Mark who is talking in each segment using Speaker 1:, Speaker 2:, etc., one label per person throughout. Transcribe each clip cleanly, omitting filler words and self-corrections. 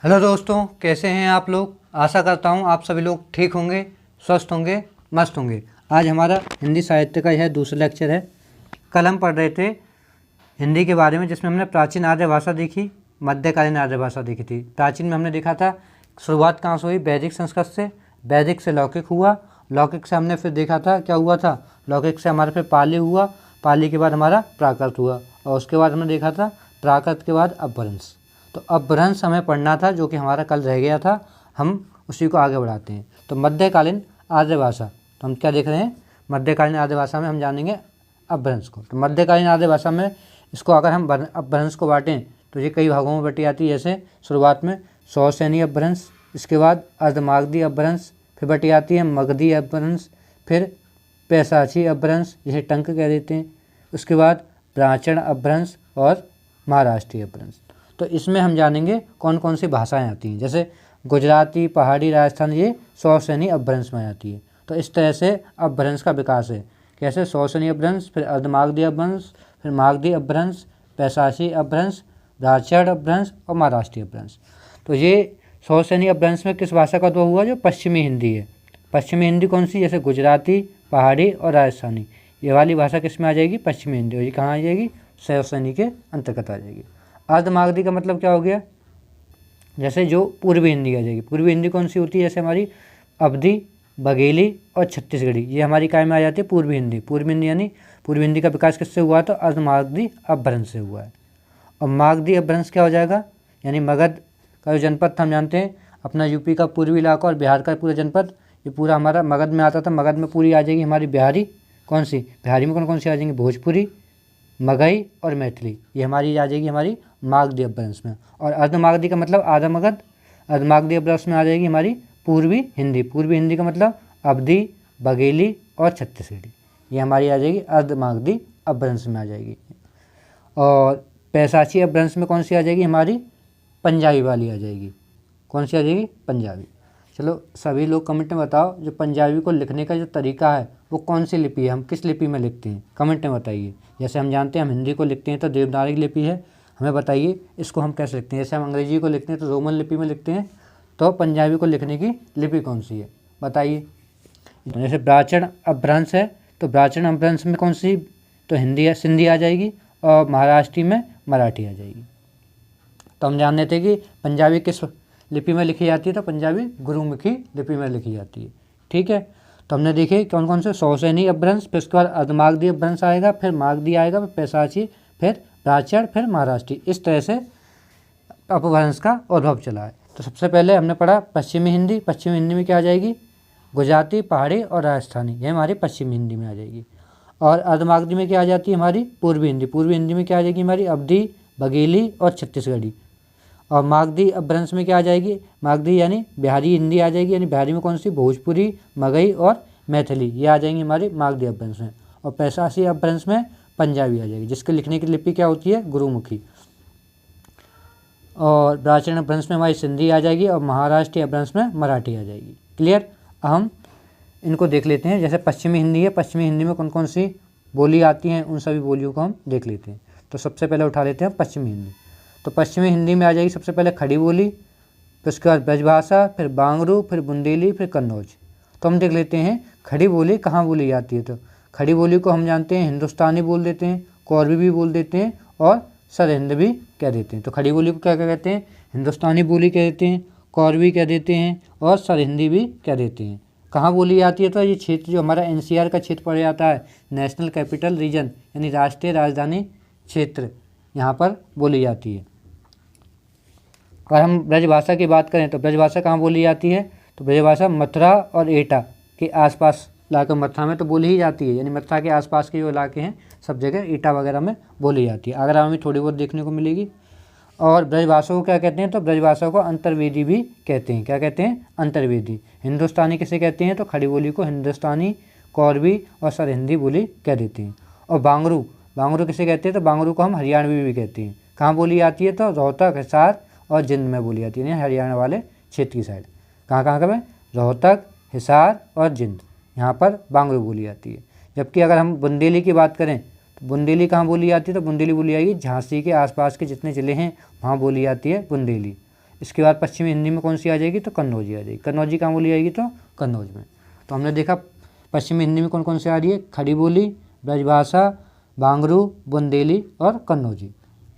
Speaker 1: Hello दोस्तों, कैसे हैं आप लोग। आशा करता हूं आप सभी लोग ठीक होंगे, स्वस्थ होंगे, मस्त होंगे। आज हमारा हिंदी साहित्य का यह दूसरा लेक्चर है। कल हम पढ़ रहे थे हिंदी के बारे में, जिसमें हमने प्राचीन आर्य भाषा देखी, मध्यकालीन आर्य भाषा देखी थी। प्राचीन में हमने देखा था शुरुआत कहाँ से हुई, वैदिक संस्कृत से। वैदिक से लौकिक हुआ, लौकिक से हमने फिर देखा था क्या हुआ था, लौकिक से हमारा फिर पाली हुआ, पाली के बाद हमारा प्राकृत हुआ, और उसके बाद हमने देखा था प्राकृत के बाद अपभ्रंश। तो अपभ्रंश हमें पढ़ना था, जो कि हमारा कल रह गया था। हम उसी को आगे बढ़ाते हैं। तो मध्यकालीन आर्य भाषा, तो हम क्या देख रहे हैं, मध्यकालीन आर्य भाषा में हम जानेंगे अपभ्रंश को। तो मध्यकालीन आर्य भाषा में इसको अगर हम अपभ्रंश को बांटें तो ये कई भागों में बटी जाती है। जैसे शुरुआत में सौसैनी अपभ्रंश, इसके बाद अर्धमागधी अपभ्रंश, फिर बटी आती है मगधी अपभ्रंश, फिर पैशाची अपभ्रंश जिसे टंक कह देते हैं, उसके बाद प्राचीन अपभ्रंश और महाराष्ट्रीय अपभ्रंश। तो इसमें हम जानेंगे कौन कौन सी भाषाएं आती हैं। जैसे गुजराती, पहाड़ी, राजस्थानी, ये सौसैनी अपभ्रंश में आती है। तो इस तरह से अपभ्रंश का विकास है। कैसे, सौसैनी अपभ्रंश, फिर अर्धमागधी अपभ्रंश, फिर मागधी अपभ्रंश, पैशाची अपभ्रंश, राचड़ अपभ्रंश और महाराष्ट्रीय अपभ्रंश। तो ये सौसैनी अपभ्रंश में किस भाषा का उद्भव हुआ, जो पश्चिमी हिंदी है। पश्चिमी हिंदी कौन सी, जैसे गुजराती, पहाड़ी और राजस्थानी, ये वाली भाषा किस में आ जाएगी, पश्चिमी हिंदी। और ये कहाँ आ जाएगी, सौसैनी के अंतर्गत आ जाएगी। अर्धमागधी का मतलब क्या हो गया, जैसे जो पूर्वी हिंदी आ जाएगी। पूर्वी हिंदी कौन सी होती है, जैसे हमारी अवधी, बघेली और छत्तीसगढ़ी, ये हमारी काय में आ जाती है, पूर्वी हिंदी। पूर्वी हिंदी यानी पूर्वी हिंदी का विकास किससे हुआ, तो अर्धमागधी अपभ्रंश से हुआ है। और मागधी अपभ्रंश क्या हो जाएगा, यानी मगध का जो जनपद था, हम जानते हैं अपना यूपी का पूर्वी इलाका और बिहार का पूरा जनपद, ये पूरा हमारा मगध में आता था। मगध में पूरी आ जाएगी हमारी बिहारी, कौन सी, बिहारी में कौन कौन सी आ जाएंगी, भोजपुरी, मगही और मैथिली, ये हमारी आ जाएगी हमारी मागधी अपभ्रंश में। और अर्धमागधी का मतलब आधा मगध, अर्धमागधी अपभ्रंश में आ जाएगी हमारी पूर्वी हिंदी। पूर्वी हिंदी का मतलब अवधी, बघेली और छत्तीसगढ़ी, ये हमारी आ जाएगी अर्धमागधी अपभ्रंश में आ जाएगी। और पैशाची अपभ्रंश में कौन सी आ जाएगी, हमारी पंजाबी वाली आ जाएगी। कौन सी आ जाएगी, पंजाबी। चलो सभी लोग कमेंट में बताओ, जो पंजाबी को लिखने का जो तरीका है वो कौन सी लिपि है, हम किस लिपि में लिखते हैं, कमेंट में बताइए। जैसे हम जानते हैं हम हिंदी को लिखते हैं तो देवनागरी लिपि है, हमें बताइए इसको हम कैसे लिखते हैं। जैसे हम अंग्रेजी को लिखते हैं तो रोमन लिपि में लिखते हैं, तो पंजाबी को लिखने की लिपि कौन सी है, बताइए। जैसे प्राचीन अपभ्रंश है, तो प्राचीन अपभ्रंश में कौन सी, तो हिंदी है, सिंधी आ जाएगी, और महाराष्ट्री में मराठी आ जाएगी। तो हम जानते थे कि पंजाबी किस लिपि में लिखी जाती है, तो पंजाबी गुरुमुखी लिपि में लिखी जाती है। ठीक है, तो हमने देखे कौन कौन से, सौसैनी अपभ्रंश, फिर उसके बाद अर्धमागधी अपभ्रंश आएगा, फिर मागधी आएगा, फिर पैशाची, फिर प्राचीन, फिर महाराष्ट्री। इस तरह से अपभ्रंश का उद्भव चला है। तो सबसे पहले हमने पढ़ा पश्चिमी हिंदी। पश्चिमी हिंदी में क्या आ जाएगी, गुजराती, पहाड़ी और राजस्थानी, ये हमारी पश्चिमी हिंदी में आ जाएगी। और अर्धमागधी में क्या आ जाती है, हमारी पूर्वी हिंदी। पूर्वी हिंदी में क्या आ जाएगी, हमारी अवधी, बघेली और छत्तीसगढ़ी। और मागधी अपभ्रंश में क्या आ जाएगी, मागधी यानी बिहारी हिंदी आ जाएगी, यानी बिहारी में कौन सी, भोजपुरी, मगही और मैथिली, ये आ जाएंगी हमारी मागधी अपभ्रंश में। और पैशाची अपभ्रंश में पंजाबी आ जाएगी, जिसके लिखने की लिपि क्या होती है, गुरुमुखी। और प्राचीन अपभ्रंश में हमारी सिंधी आ जाएगी, और महाराष्ट्रीय अपभ्रंश में मराठी आ जाएगी। क्लियर। हम इनको देख लेते हैं। जैसे पश्चिमी हिंदी है, पश्चिमी हिंदी में कौन कौन सी बोली आती हैं, उन सभी बोलियों को हम देख लेते हैं। तो सबसे पहले उठा लेते हैं पश्चिमी हिंदी। तो पश्चिमी हिंदी में आ जाएगी सबसे पहले खड़ी बोली, फिर उसके बाद ब्रजभाषा, फिर बांगरू, फिर बुंदेली, फिर कन्नौज। तो हम देख लेते हैं खड़ी बोली कहाँ बोली जाती है। तो खड़ी बोली को हम जानते हैं हिंदुस्तानी बोल देते हैं, कौरवी भी बोल देते हैं और सरहिंद भी कह देते हैं। तो खड़ी बोली को क्या क्या कहते हैं, हिंदुस्तानी बोली कह देते हैं, कौरवी कह देते हैं और सरहिंदी भी कह देते हैं। कहाँ बोली जाती है, तो ये क्षेत्र जो हमारा NCR का क्षेत्र पड़ जाता है, नेशनल कैपिटल रीजन, यानी राष्ट्रीय राजधानी क्षेत्र, यहाँ पर बोली जाती है। अगर हम ब्रजभाषा की बात करें तो ब्रजभाषा कहाँ बोली जाती है, तो ब्रजभाषा मथुरा और एटा के आसपास इलाके, मथुरा में तो बोली ही जाती है, यानी मथुरा के आसपास के जो इलाके हैं सब जगह एटा वगैरह में बोली जाती है। आगरा में थोड़ी बहुत देखने को मिलेगी। और ब्रजभाषा को क्या कहते हैं, तो ब्रजभाषा को अंतर्वेदी भी कहते हैं। क्या कहते हैं, अंतर्वेदी। हिंदुस्तानी किसे कहते हैं, तो खड़ी बोली को हिंदुस्तानी, कौरवी और सरहिंदी बोली कह देते हैं। और बांगरू, बांगरू किसे कहते हैं, तो बांगरू को हम हरियाणवी भी कहते हैं। कहाँ बोली जाती है, तो रोहतक, हिसार और जिंद में बोली जाती है, यानी हरियाणा वाले क्षेत्र की साइड। कहाँ कहाँ पे, रोहतक, हिसार और जिंद, यहाँ पर बांगरू बोली जाती है। जबकि अगर हम बुंदेली की बात करें तो बुंदेली कहाँ बोली जाती है, तो बुंदेली बोली जाएगी झांसी के आसपास के जितने ज़िले हैं वहाँ बोली जाती है बुंदेली। इसके बाद पश्चिमी हिंदी में कौन सी आ जाएगी, तो कन्नौजी आ जाएगी। कन्नौजी कहाँ बोली जाएगी, तो कन्नौज में। तो हमने देखा पश्चिमी हिंदी में कौन कौन सी आ रही है, खड़ी बोली, ब्रजभाषा, बांगरू, बुंदेली और कन्नौजी।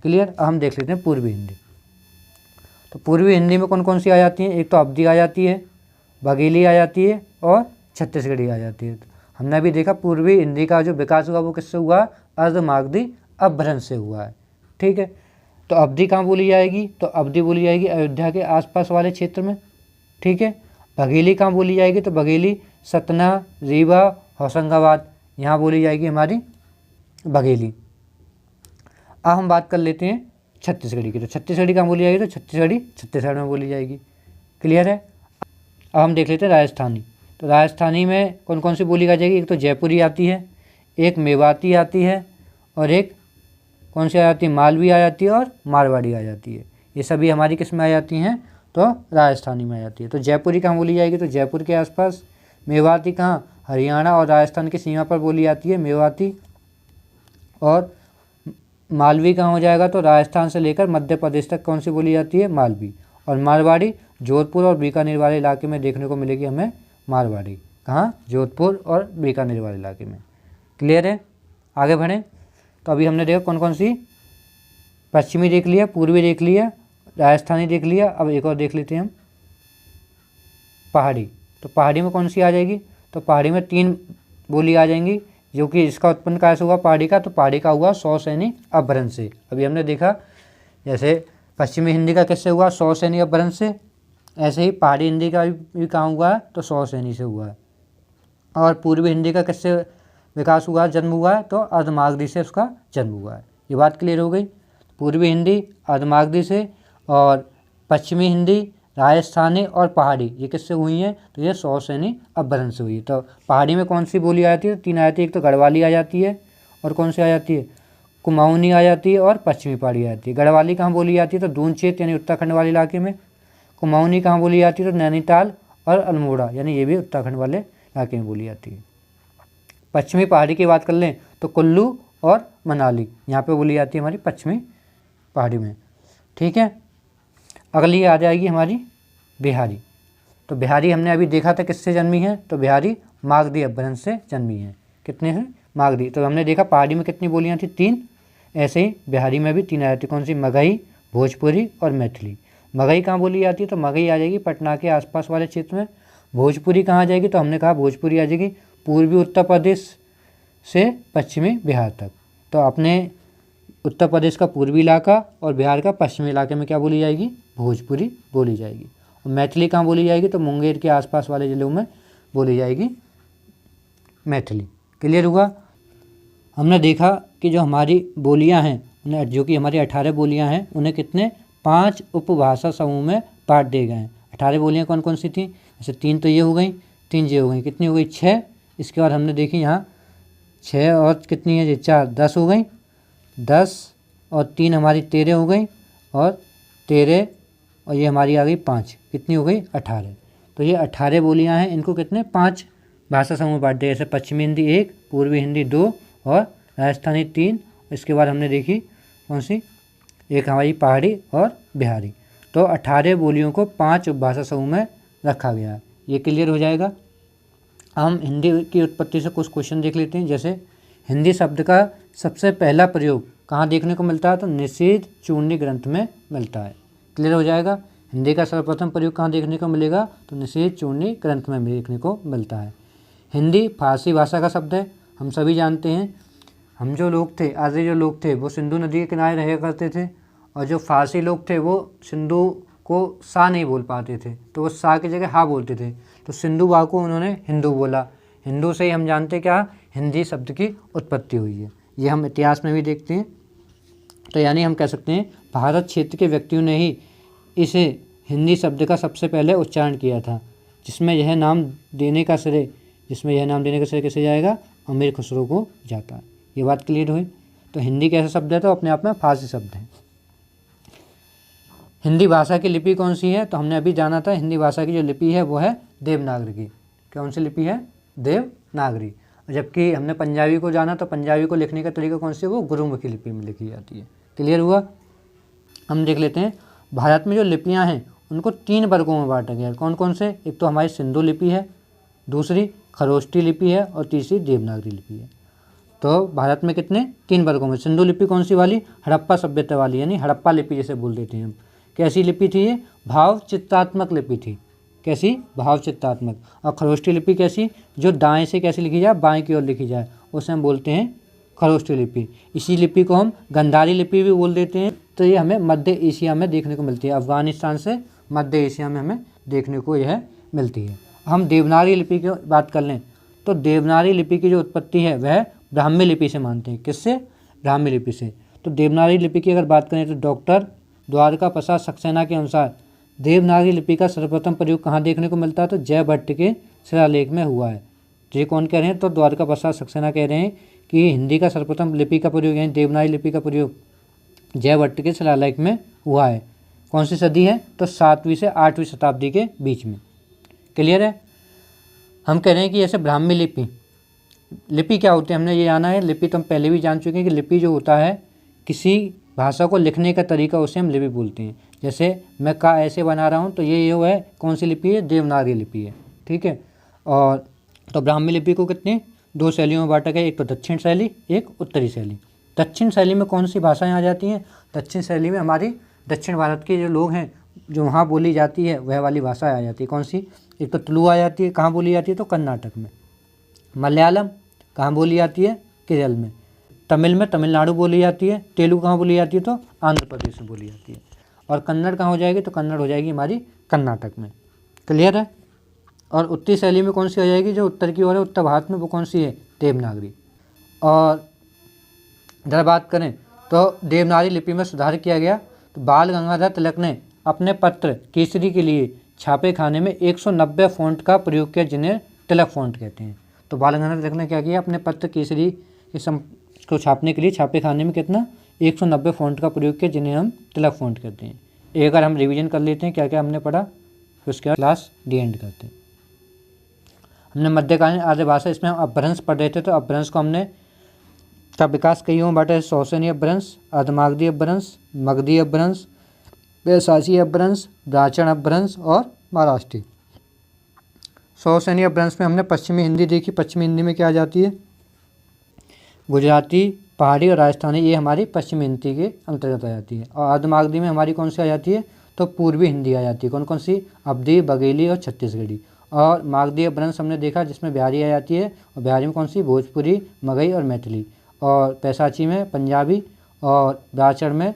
Speaker 1: क्लियर। अब हम देख लेते हैं पूर्वी हिंदी। तो पूर्वी हिंदी में कौन कौन सी आ जाती हैं, एक तो अवधी आ जाती है, बघेली आ जाती है और छत्तीसगढ़ी आ जाती है। हमने अभी देखा पूर्वी हिंदी का जो विकास हुआ वो किससे हुआ, अर्धमागधी अपभ्रंश से हुआ है। ठीक है। तो अवधी कहाँ बोली जाएगी, तो अवधी बोली जाएगी अयोध्या के आसपास वाले क्षेत्र में। ठीक है। बघेली कहाँ बोली जाएगी, तो बघेली सतना, रीवा, होशंगाबाद, यहाँ बोली जाएगी हमारी बघेली। अब हम बात कर लेते हैं छत्तीसगढ़ी की। तो छत्तीसगढ़ी कहाँ बोली जाएगी, तो छत्तीसगढ़ी छत्तीसगढ़ में बोली जाएगी। क्लियर है। अब हम देख लेते हैं राजस्थानी। तो राजस्थानी में कौन कौन सी बोली आ जाएगी, एक तो जयपुरी आती है, एक मेवाती आती है और एक कौन सी आ जाती है, मालवी आ जाती है और मारवाड़ी आ जाती है। ये सभी हमारी किस में आ जाती हैं, तो राजस्थानी में आ जाती है। तो जयपुरी कहाँ बोली जाएगी, तो जयपुर के आसपास। मेवाती कहाँ, हरियाणा और राजस्थान की सीमा पर बोली जाती है मेवाती। और मालवी कहाँ हो जाएगा, तो राजस्थान से लेकर मध्य प्रदेश तक कौन सी बोली जाती है, मालवी। और मारवाड़ी जोधपुर और बीकानेर वाले इलाके में देखने को मिलेगी हमें मारवाड़ी। कहाँ, जोधपुर और बीकानेर वाले इलाके में। क्लियर है। आगे बढ़ें। तो अभी हमने देखा कौन कौन सी, पश्चिमी देख लिया, पूर्वी देख लिया, राजस्थानी देख लिया। अब एक और देख लेते हैं हम, पहाड़ी। तो पहाड़ी में कौन सी आ जाएगी, तो पहाड़ी में 3 बोली आ जाएंगी, जो कि इसका उत्पन्न कैसे हुआ पहाड़ी का, तो पहाड़ी का हुआ 100 सैनी अपभ्रंश से। अभी हमने देखा जैसे पश्चिमी हिंदी का किससे हुआ, 100 सैनी अपभ्रंश से, ऐसे ही पहाड़ी हिंदी का भी कहाँ हुआ है, तो 100 सैनी से हुआ है। और पूर्वी हिंदी का किससे विकास हुआ, जन्म हुआ है, तो अर्धमागधी से उसका जन्म हुआ है। ये बात क्लियर हो गई। पूर्वी हिंदी अर्धमागधी से, और पश्चिमी हिंदी, राजस्थानी और पहाड़ी ये किससे हुई हैं, तो ये 100 सैनी अपभ्रंश से हुई। तो पहाड़ी में कौन सी बोली आ जाती है, 3 आ जाती है, एक तो गढ़वाली आ जाती है और कौन सी आ जाती है, कुमाऊनी आ जाती है और पश्चिमी पहाड़ी आ जाती है। गढ़वाली कहाँ बोली जाती है, तो दून क्षेत्र यानी उत्तराखंड वाले इलाके में। कुमाऊनी कहाँ बोली जाती है, तो नैनीताल और अल्मोड़ा यानी ये भी उत्तराखंड वाले इलाके में बोली जाती है। पश्चिमी पहाड़ी की बात कर लें तो कुल्लू और मनाली यहाँ पे बोली जाती है हमारी पश्चिमी पहाड़ी में। ठीक है। अगली आ जाएगी हमारी बिहारी। तो बिहारी हमने अभी देखा था किससे जन्मी है, तो बिहारी मागधी अपभ्रंश से जन्मी है। कितने हैं, मागधी। तो हमने देखा पहाड़ी में कितनी बोलियाँ थी, 3। ऐसे ही बिहारी में भी 3 आ जाती। कौन सी, मगही, भोजपुरी और मैथिली। मगही कहाँ बोली जाती है, तो मगही आ जाएगी पटना के आसपास वाले क्षेत्र में। भोजपुरी कहाँ आ जाएगी, तो हमने कहा भोजपुरी आ जाएगी पूर्वी उत्तर प्रदेश से पश्चिमी बिहार तक। तो अपने उत्तर प्रदेश का पूर्वी इलाका और बिहार का पश्चिमी इलाके में क्या बोली जाएगी, भोजपुरी बोली जाएगी। और मैथिली कहाँ बोली जाएगी, तो मुंगेर के आसपास वाले ज़िलों में बोली जाएगी मैथिली। क्लियर हुआ। हमने देखा कि जो हमारी बोलियां हैं उन्हें, जो कि हमारी 18 बोलियां हैं, उन्हें कितने 5 उपभाषा समूह में बांट दिए गए हैं। 18 बोलियां कौन कौन सी थी, जैसे 3 तो ये हो गई, 3 ये हो गई, कितनी हो गई 6। इसके बाद हमने देखी यहाँ 6 और कितनी है, ये 4, 10 हो गई। 10 और 3 हमारी 13 हो गई, और 13 और ये हमारी आ गई 5, कितनी हो गई 18। तो ये 18 बोलियां हैं, इनको कितने 5 भाषा समूह बांट दिए। जैसे पश्चिमी हिंदी 1, पूर्वी हिंदी 2 और राजस्थानी 3। इसके बाद हमने देखी कौन सी, एक हमारी पहाड़ी और बिहारी। तो 18 बोलियों को 5 उपभाषा समूह में रखा गया है। ये क्लियर हो जाएगा। हम हिंदी की उत्पत्ति से कुछ क्वेश्चन देख लेते हैं। जैसे हिंदी शब्द का सबसे पहला प्रयोग कहाँ देखने को मिलता है, तो निषेध चूर्णी ग्रंथ में मिलता है। क्लियर हो जाएगा। हिंदी का सर्वप्रथम प्रयोग कहाँ देखने को मिलेगा, तो निषेध चूर्णी ग्रंथ में देखने को मिलता है। हिंदी फारसी भाषा का शब्द है, हम सभी जानते हैं। हम जो लोग थे, आर्य जो लोग थे, वो सिंधु नदी के किनारे रहा करते थे, और जो फारसी लोग थे वो सिंधु को सा नहीं बोल पाते थे, तो वो सा की जगह हा बोलते थे। तो सिंधु बा को उन्होंने हिंदू बोला। हिंदू से ही हम जानते क्या हिंदी शब्द की उत्पत्ति हुई है। ये हम इतिहास में भी देखते हैं। तो यानी हम कह सकते हैं भारत क्षेत्र के व्यक्तियों ने ही इसे हिंदी शब्द का सबसे पहले उच्चारण किया था, जिसमें यह नाम देने का श्रेय किसे जाएगा, अमीर खुसरो को जाता है। ये बात क्लियर हुई। तो हिंदी कैसा शब्द है, तो अपने आप में फारसी शब्द है। हिंदी भाषा की लिपि कौन सी है, तो हमने अभी जाना था हिंदी भाषा की जो लिपि है वो है देवनागरी की। कौन सी लिपि है, देवनागरी। जबकि हमने पंजाबी को जाना, तो पंजाबी को लिखने का तरीका कौन सी है, वो गुरुमुखी लिपि में लिखी जाती है। क्लियर हुआ। हम देख लेते हैं भारत में जो लिपियां हैं उनको 3 वर्गों में बांटा गया है। कौन कौन से? एक तो हमारी सिंधु लिपि है, दूसरी खरोष्टी लिपि है और तीसरी देवनागरी लिपि है। तो भारत में कितने? 3 वर्गों में। सिंधु लिपि कौन सी वाली? हड़प्पा सभ्यता वाली, यानी हड़प्पा लिपि जिसे बोल देते हैं हम। कैसी लिपि थी ये? भाव चित्रात्मक लिपि थी। कैसी? भाव चित्रात्मक। और खरोष्टी लिपि कैसी? जो दाएं से कैसे लिखी जाए, बाएं की ओर लिखी जाए, उसे हम बोलते हैं खरोष्टी लिपि। इसी लिपि को हम गंधारी लिपि भी बोल देते हैं। तो ये हमें मध्य एशिया में देखने को मिलती है, अफगानिस्तान से मध्य एशिया में हमें देखने को यह मिलती है। हम देवनागरी लिपि की बात कर लें तो देवनागरी लिपि की जो उत्पत्ति है वह ब्राह्मी लिपि से मानते हैं। किससे? ब्राह्मी लिपि से। तो देवनागरी लिपि की अगर बात करें तो डॉक्टर द्वारका प्रसाद सक्सेना के अनुसार देवनागरी लिपि का सर्वप्रथम प्रयोग कहाँ देखने को मिलता है? तो जयभट्ट के शिलालेख में हुआ है। तो ये कौन कह रहे हैं? तो द्वारका प्रसाद सक्सेना कह रहे हैं कि हिंदी का सर्वप्रथम लिपि का प्रयोग यानी देवनागरी लिपि का प्रयोग जयभट्ट के शिलालेख में हुआ है। कौन सी सदी है? तो 7वीं से 8वीं शताब्दी के बीच में। क्लियर है? हम कह रहे हैं कि जैसे ब्राह्मी लिपि, लिपि क्या होती है हमने ये जाना है। लिपि तो हम पहले भी जान चुके हैं कि लिपि जो होता है किसी भाषा को लिखने का तरीका, उसे हम लिपि बोलते हैं। जैसे मैं का ऐसे बना रहा हूँ तो ये है कौन सी लिपि है? देवनागरी लिपि है। ठीक है। और तो ब्राह्मी लिपि को कितने 2 शैलियों में बांटा गया, एक तो दक्षिण शैली, एक उत्तरी शैली। दक्षिण शैली में कौन सी भाषाएं आ जाती हैं? दक्षिण शैली में हमारी दक्षिण भारत के जो लोग हैं जो वहाँ बोली जाती है वह वाली भाषा आ जाती है। कौन सी? एक तो तुलु आ जाती है, कहाँ बोली जाती है? तो कर्नाटक में। मलयालम कहाँ बोली जाती है? केरल में। तमिल में तमिलनाडु बोली जाती है। तेलुगु कहाँ बोली जाती है? तो आंध्र प्रदेश में बोली जाती है। और कन्नड़ कहाँ हो जाएगी? तो कन्नड़ हो जाएगी हमारी कर्नाटक में। क्लियर है? और उत्तरी शैली में कौन सी हो जाएगी? जो उत्तर की ओर है, उत्तर भारत में, वो कौन सी है? देवनागरी। और इधर बात करें तो देवनागरी लिपि में सुधार किया गया। तो बाल गंगाधर तिलक ने अपने पत्र केसरी के लिए छापे खाने में 190 फ़ॉन्ट का प्रयोग किया, जिन्हें तिलक फ़ॉन्ट कहते हैं। तो बाल गंगाधर तिलक ने क्या किया? अपने पत्र केसरी को छापने के लिए छापे खाने में कितना? 190 फ़ॉन्ट का प्रयोग किया, जिन्हें हम तिलक फ़ॉन्ट कहते हैं। एक बार हम रिवीजन कर लेते हैं क्या क्या हमने पढ़ा, फिर उसके बाद क्लास डी एंड करते हैं। हमने मध्यकालीन आर्य भाषा, इसमें हम अपभ्रंश पढ़ रहे थे। तो अपभ्रंश को हमने का विकास कई हों बांटा है। सौसनी अपभ्रंश, अर्धमागधी अपभ्रंश, मगधी अपभ्रंश, वैशाची अपभ्रंश, ब्राह्मण अपभ्रंश और महाराष्ट्री। सौसनी अपभ्रंश में हमने पश्चिमी हिंदी देखी। पश्चिमी हिंदी में क्या आ जाती है? गुजराती, पहाड़ी और राजस्थानी, ये हमारी पश्चिमी हिंदी के अंतर्गत आ जाती है। और अर्धमागधी में हमारी कौन सी आ जाती है? तो पूर्वी हिंदी आ जाती है। कौन कौन सी? अवधी, बघेली और छत्तीसगढ़ी। और मागधी अपभ्रंश हमने देखा जिसमें बिहारी आ जाती है। और बिहारी में कौन सी? भोजपुरी, मगही और मैथिली। और वैशाची में पंजाबी। और ब्राह्मण में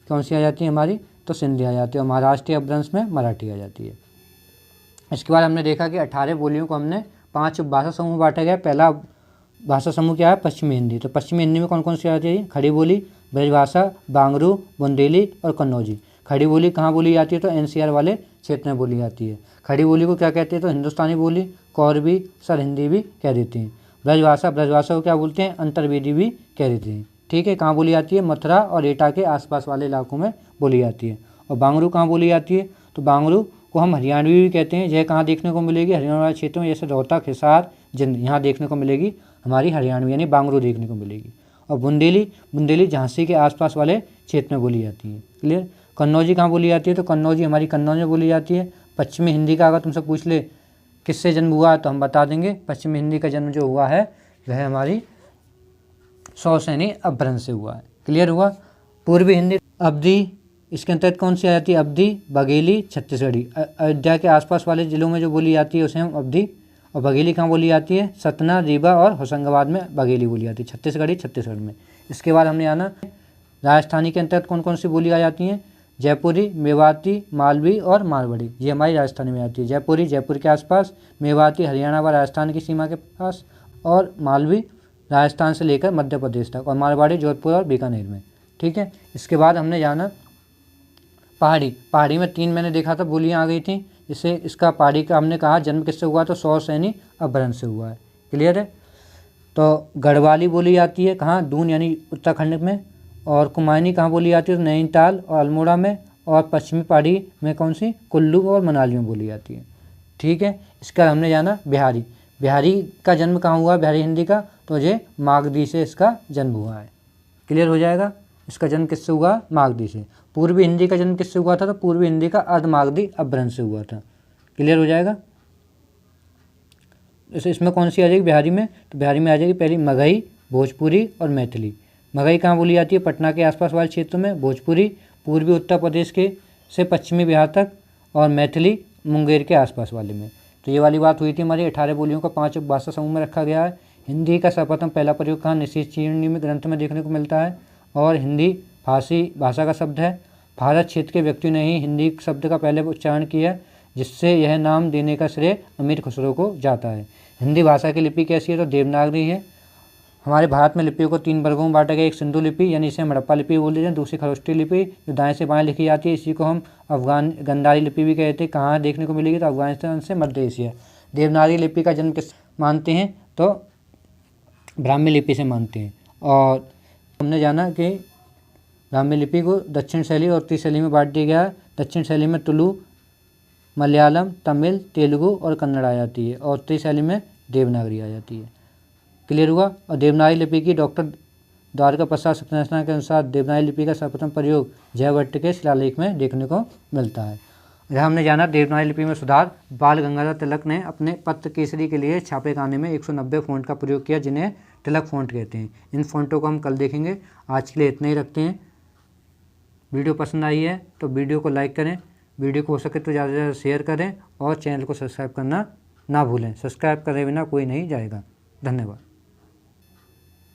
Speaker 1: कौन सी आ जाती है हमारी? तो सिंधी आ जाती है। और महाराष्ट्रीय अपभ्रंश में मराठी आ जाती है। इसके बाद हमने देखा कि 18 बोलियों को हमने 5 भाषा समूह बांटा गया। पहला भाषा समूह क्या है? पश्चिमी हिंदी। तो पश्चिमी हिंदी में कौन कौन सी आ जाती है? खड़ी बोली, ब्रजभाषा, बांगरू, बुंदेली और कन्नौजी। खड़ी बोली कहाँ बोली जाती है? तो एनसीआर वाले क्षेत्र में बोली जाती है। खड़ी बोली को क्या कहते हैं? तो हिंदुस्तानी बोली, कौरवी, सर हिंदी भी कह देते हैं। ब्रजभाषा को क्या बोलते हैं? अंतर्वेदी भी कह देते हैं। ठीक है। कहाँ बोली जाती है? मथुरा और एटा के आसपास वाले इलाकों में बोली जाती है। और बांगरू कहाँ बोली जाती है? तो बांगरू को हम हरियाणवी भी कहते हैं। यह कहाँ देखने को मिलेगी? हरियाणा वाले क्षेत्रों में, जैसे रोहतक, हिसार, जिंद, यहाँ देखने को मिलेगी हमारी हरियाणवी यानी बांगरू देखने को मिलेगी। और बुंदेली झांसी के आसपास वाले क्षेत्र में बोली जाती है। क्लियर? कन्नौजी कहाँ बोली जाती है? तो कन्नौजी हमारी कन्नौज में बोली जाती है। पश्चिमी हिंदी का अगर तुमसे पूछ ले किससे जन्म हुआ तो हम बता देंगे। पश्चिमी हिंदी का जन्म जो हुआ है वह हमारी सौसनी अपभ्रंश से हुआ है। क्लियर हुआ? पूर्वी हिंदी अवधी, इसके अंतर्गत कौन सी आ जाती है? अवधी, बघेली, छत्तीसगढ़ी। अयोध्या के आसपास वाले जिलों में जो बोली जाती है उसे हम अवधी। और बघेली कहाँ बोली जाती है? सतना, रीवा और होशंगाबाद में बघेली बोली जाती है। छत्तीसगढ़ी छत्तीसगढ़ में। इसके बाद हमने आना राजस्थानी के अंतर्गत कौन कौन सी बोली आ जाती हैं? जयपुरी, मेवाती, मालवी और मारवाड़ी, ये हमारी राजस्थानी में आती है। जयपुरी जयपुर के आसपास, मेवाती हरियाणा व राजस्थान की सीमा के पास, और मालवी राजस्थान से लेकर मध्य प्रदेश तक, और मारवाड़ी जोधपुर और बीकानेर में। ठीक है। इसके बाद हमने जाना पहाड़ी में 3 मैंने देखा था बोलियाँ आ गई थी। इससे इसका पहाड़ी का हमने कहा जन्म किससे हुआ? तो सौसैनी अपभ्रंश से हुआ है। क्लियर है? तो गढ़वाली बोली जाती है कहाँ? दून यानी उत्तराखंड में। और कुमायूनी कहाँ बोली जाती है? तो नैनीताल और अल्मोड़ा में। और पश्चिमी पहाड़ी में कौन सी? कुल्लू और मनाली में बोली जाती है। ठीक है। इसका हमने जाना बिहारी का जन्म कहाँ हुआ? बिहारी हिंदी का तो ये मागधी से इसका जन्म हुआ है। क्लियर हो जाएगा? इसका जन्म किससे हुआ? मागधी से। पूर्वी हिंदी का जन्म किससे हुआ था? तो पूर्वी हिंदी का अर्धमागधी अपभ्रंश से हुआ था। क्लियर हो जाएगा। जैसे इसमें कौन सी आ जाएगी बिहारी में? तो बिहारी में आ जाएगी पहली मगही, भोजपुरी और मैथिली। मगही कहाँ बोली जाती है? पटना के आसपास वाले क्षेत्र में। भोजपुरी पूर्वी उत्तर प्रदेश के से पश्चिमी बिहार तक, और मैथिली मुंगेर के आसपास वाले में। तो ये वाली बात हुई थी हमारी। 18 बोलियों का 5 भाषा समूह में रखा गया है। हिंदी का सर्वप्रथम पहला प्रयोग कहाँ? निशीथीचीनी में ग्रंथ में देखने को मिलता है। और हिंदी फारसी भाषा का शब्द है। भारत क्षेत्र के व्यक्ति ने ही हिंदी शब्द का पहले उच्चारण किया, जिससे यह नाम देने का श्रेय अमीर खुसरो को जाता है। हिंदी भाषा की लिपि कैसी है? तो देवनागरी है। हमारे भारत में लिपियों को 3 वर्गों में बांटा गया। एक सिंधु लिपि यानी इसे हम हड़प्पा लिपि बोलते हैं। दूसरी खरोष्टी लिपि जो दाएं से बाएं लिखी जाती है, इसी को हम अफगान गंधारी लिपि भी कहते हैं। कहाँ देखने को मिलेगी? तो अफगानिस्तान से मध्य एशिया। देवनागरी लिपि का जन्म किस मानते हैं? तो ब्राह्मी लिपि से मानते हैं। और हमने जाना कि ब्राह्मी लिपि को दक्षिण शैली और उत्तरी शैली में बांट दिया गया है। दक्षिण शैली में तुलु, मलयालम, तमिल, तेलुगु और कन्नड़ आ जाती है, और उत्तरी शैली में देवनागरी आ जाती है। क्लियर हुआ। और देवनागरी लिपि की डॉक्टर द्वारका प्रसाद सत्यनारायण के अनुसार देवनागरी लिपि का सर्वप्रथम प्रयोग जयभट्ट के शिलालेख में देखने को मिलता है। जहाँ हमने जाना देवनागरी लिपि में सुधार। बाल गंगाधर तिलक ने अपने पत्र केसरी के लिए छापेखाने में 190 फ़ॉन्ट का प्रयोग किया, जिन्हें तिलक फ़ॉन्ट कहते हैं। इन फ़ॉन्टों को हम कल देखेंगे। आज के लिए इतना ही रखते हैं। वीडियो पसंद आई है तो वीडियो को लाइक करें, वीडियो को हो सके तो ज़्यादा से ज़्यादा शेयर करें, और चैनल को सब्सक्राइब करना ना भूलें। सब्सक्राइब करे बिना कोई नहीं जाएगा। धन्यवाद।